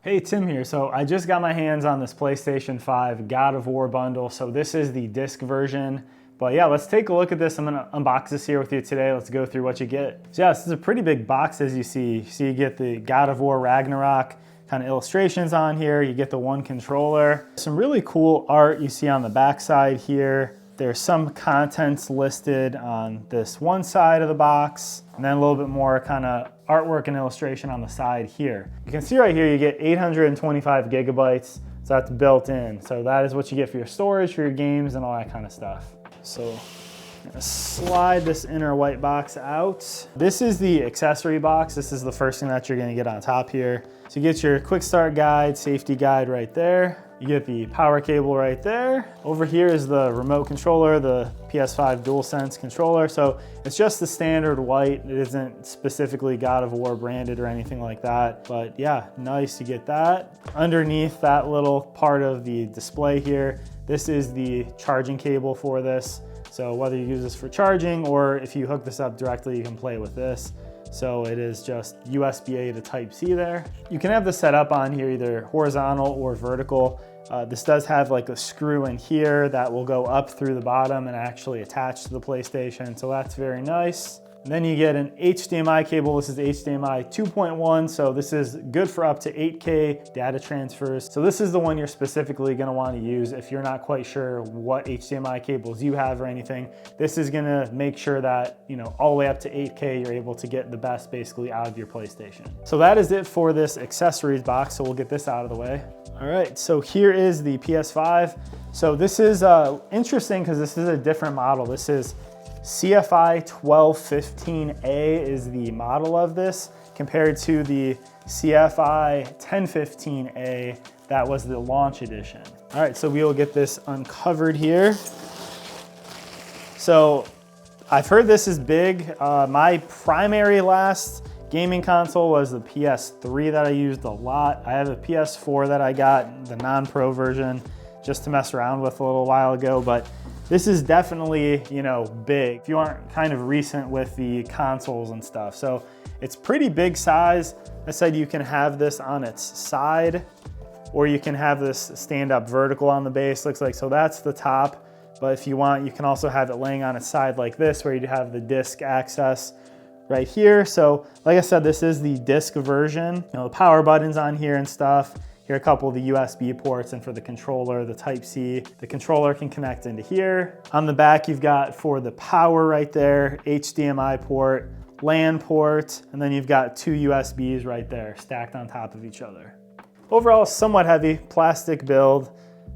Hey, Tim here. So I just got my hands on this PlayStation 5 God of War bundle. So this is the disc version. But yeah, let's take a look at this. I'm gonna unbox this here with you today. Let's go through what you get. So yeah, this is a pretty big box as you see. So you get the God of War Ragnarok kind of illustrations on here. You get the one controller. Some really cool art you see on the back side here. There's some contents listed on this one side of the box, and then a little bit more kind of artwork and illustration on the side here. You can see right here you get 825 gigabytes, so that's built in. So that is what you get for your storage, for your games, and all that kind of stuff. So I'm gonna slide this inner white box out. This is the accessory box. This is the first thing that you're gonna get on top here. So you get your quick start guide, safety guide right there. You get the power cable right there. Over here is the remote controller, the PS5 DualSense controller. So it's just the standard white. It isn't specifically God of War branded or anything like that. But yeah, nice to get that. Underneath that little part of the display here, this is the charging cable for this. So whether you use this for charging or if you hook this up directly, you can play with this. So it is just USB-A to Type-C there. You can have this set up on here either horizontal or vertical. This does have like a screw in here that will go up through the bottom and actually attach to the PlayStation. So that's very nice. And then you get an HDMI cable. This is HDMI 2.1, so this is good for up to 8K data transfers. So this is the one you're specifically gonna wanna use if you're not quite sure what HDMI cables you have or anything. This is gonna make sure that, all the way up to 8K, you're able to get the best basically out of your PlayStation. So that is it for this accessories box, so we'll get this out of the way. All right, so here is the PS5. So this is interesting because this is a different model. This is CFI 1215A is the model of this compared to the CFI 1015A that was the launch edition. All right, so we will get this uncovered here. So I've heard this is big. My primary last gaming console was the PS3 that I used a lot. I have a PS4 that I got, the non-pro version, just to mess around with a little while ago, but this is definitely, big if you aren't kind of recent with the consoles and stuff. So it's pretty big size. I said you can have this on its side, or you can have this stand up vertical on the base, looks like. So that's the top. But if you want, you can also have it laying on its side like this, where you have the disc access right here. So like I said, this is the disc version. The power buttons on here and stuff. Here are a couple of the USB ports, and for the controller, the Type-C. The controller can connect into here. On the back, you've got for the power right there, HDMI port, LAN port, and then you've got two USBs right there stacked on top of each other. Overall, somewhat heavy plastic build,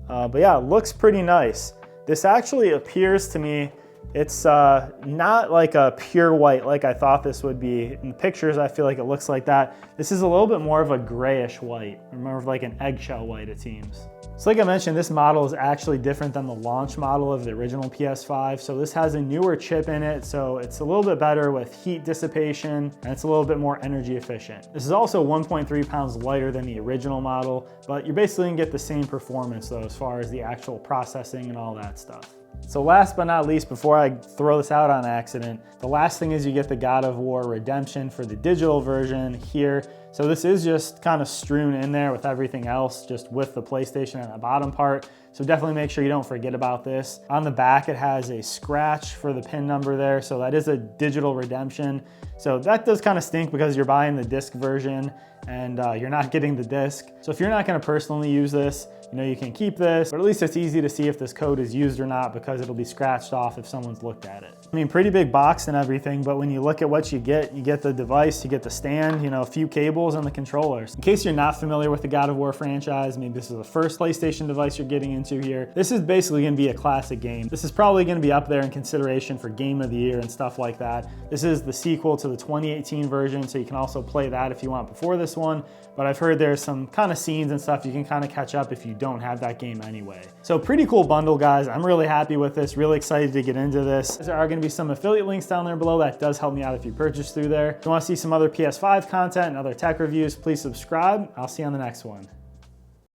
but yeah, it looks pretty nice. This actually appears to me, it's not like a pure white like I thought this would be. In the pictures, I feel like it looks like that. This is a little bit more of a grayish white, more of like an eggshell white, it seems. So like I mentioned, this model is actually different than the launch model of the original PS5. So this has a newer chip in it, so it's a little bit better with heat dissipation, and it's a little bit more energy efficient. This is also 1.3 pounds lighter than the original model, but you're basically gonna get the same performance though, as far as the actual processing and all that stuff. So last but not least, before I throw this out on accident, the last thing is you get the God of War Redemption for the digital version here. So this is just kind of strewn in there with everything else, just with the PlayStation on the bottom part. So definitely make sure you don't forget about this. On the back, it has a scratch for the pin number there. So that is a digital redemption. So that does kind of stink because you're buying the disc version and you're not getting the disc. So if you're not gonna personally use this, you can keep this, but at least it's easy to see if this code is used or not because it'll be scratched off if someone's looked at it. I mean, pretty big box and everything, but when you look at what you get the device, you get the stand, a few cables and the controllers. In case you're not familiar with the God of War franchise, maybe this is the first PlayStation device you're getting into here, this is basically gonna be a classic game. This is probably gonna be up there in consideration for Game of the Year and stuff like that. This is the sequel to the 2018 version, so you can also play that if you want before this one, but I've heard there's some kind of scenes and stuff you can kind of catch up if you don't have that game anyway. So pretty cool bundle, guys. I'm really happy with this, really excited to get into this. There are gonna be some affiliate links down there below. That does help me out if you purchase through there. If you wanna see some other PS5 content and other tech reviews, please subscribe. I'll see you on the next one.